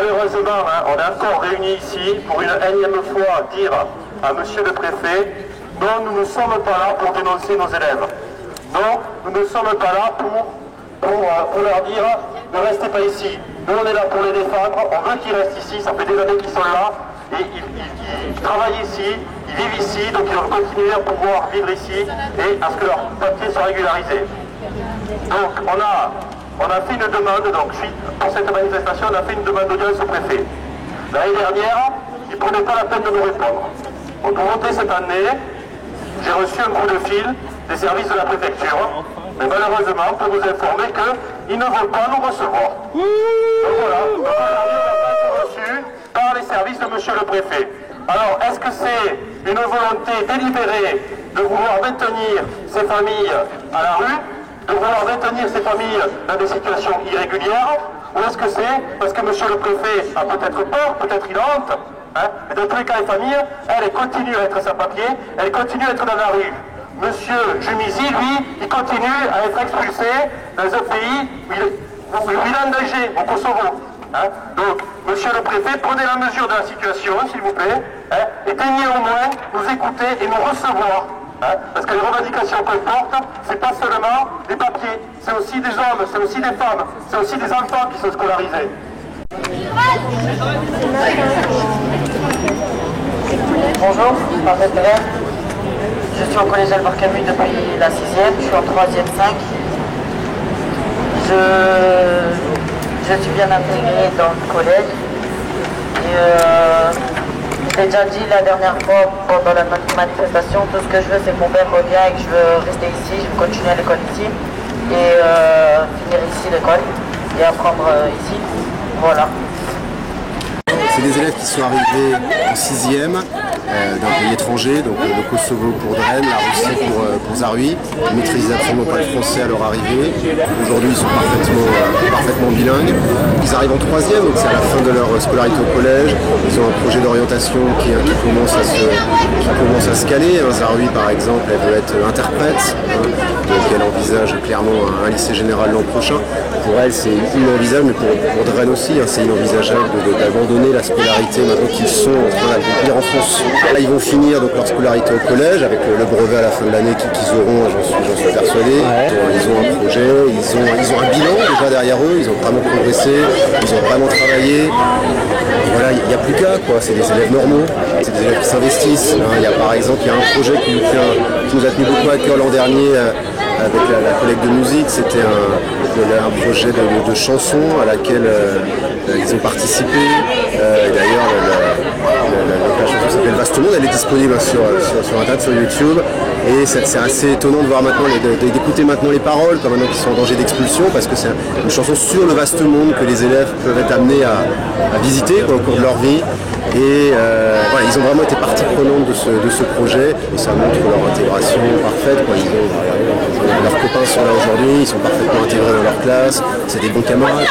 malheureusement, on est encore réunis ici pour une énième fois dire à monsieur le préfet, non, nous ne sommes pas là pour dénoncer nos élèves. Non, nous ne sommes pas là pour leur dire ne restez pas ici. Nous, on est là pour les défendre, on veut qu'ils restent ici, ça fait des années qu'ils sont là, et ils travaillent ici, ils vivent ici, donc ils doivent continuer à pouvoir vivre ici et à ce que leurs papiers soient régularisés. Donc on a fait une demande, donc pour cette manifestation, on a fait une demande d'audience au préfet. L'année dernière, il ne prenait pas la peine de nous répondre. On peut voter cette année, j'ai reçu un coup de fil des services de la préfecture, mais malheureusement, pour vous informer qu'ils ne veulent pas nous recevoir. Donc voilà, donc aujourd'hui, on n'a pas été reçu par les services de monsieur le préfet. Alors, est-ce que c'est une volonté délibérée de vouloir maintenir ces familles à la rue, de vouloir maintenir ces familles dans des situations irrégulières, ou est-ce que c'est parce que monsieur le préfet a peut-être peur, peut-être il a honte, mais dans tous les cas, les familles, elles continuent à être sans papier, elles continuent à être dans la rue. Monsieur Jumizi, lui, il continue à être expulsé dans un pays où il est engagé, au Kosovo. Donc, monsieur le préfet, prenez la mesure de la situation, s'il vous plaît, et daignez au moins nous écouter et nous recevoir. Parce que les revendications qu'on porte, c'est pas seulement des papiers, c'est aussi des hommes, c'est aussi des femmes, c'est aussi des enfants qui sont scolarisés. Bonjour, je m'appelle Bélène. Je suis au collège Albert Camus depuis la 6e, je suis en 3e 5. Je suis bien intégré dans le collège. Je l'ai déjà dit la dernière fois pendant la manifestation, tout ce que je veux c'est que mon père revienne et que je veux rester ici, je veux continuer à l'école ici et finir ici l'école et apprendre ici. Voilà. C'est des élèves qui sont arrivés en 6e d'un pays étranger, donc le Kosovo pour Dren, la Russie pour Zaroui. Ils maîtrisent absolument pas le français à leur arrivée. Aujourd'hui, ils sont parfaitement bilingues. Ils arrivent en 3e, donc c'est à la fin de leur scolarité au collège. Ils ont un projet d'orientation qui commence à se caler. Zaroui, par exemple, elle veut être interprète, donc elle envisage clairement un lycée général l'an prochain. Pour elle, c'est inenvisageable, mais pour Dren aussi, c'est inenvisageable d'abandonner la scolarité maintenant qu'ils sont en train d'accomplir en France. Là, ils vont finir donc leur scolarité au collège avec le brevet à la fin de l'année qu'ils auront, j'en suis persuadé. Ils ont un projet, ils ont un bilan déjà derrière eux, ils ont vraiment progressé, ils ont vraiment travaillé. Voilà, il n'y a plus qu'à, quoi. C'est des élèves normaux, c'est des élèves qui s'investissent. Il y a par exemple un projet qui nous a tenu beaucoup à cœur l'an dernier avec la collègue de musique. C'était un projet de chanson à laquelle ils ont participé. D'ailleurs, la chanson s'appelle Vaste Monde, elle est disponible sur Internet, sur YouTube. Et c'est assez étonnant de voir maintenant, d'écouter maintenant les paroles, comme maintenant qu'ils sont en danger d'expulsion, parce que c'est une chanson sur le vaste monde que les élèves peuvent être amenés à visiter au cours de leur vie. Et voilà, ils ont vraiment été partie prenante de ce projet, et ça montre leur intégration parfaite. Leurs copains sont là aujourd'hui, ils sont parfaitement intégrés dans leur classe, c'est des bons camarades.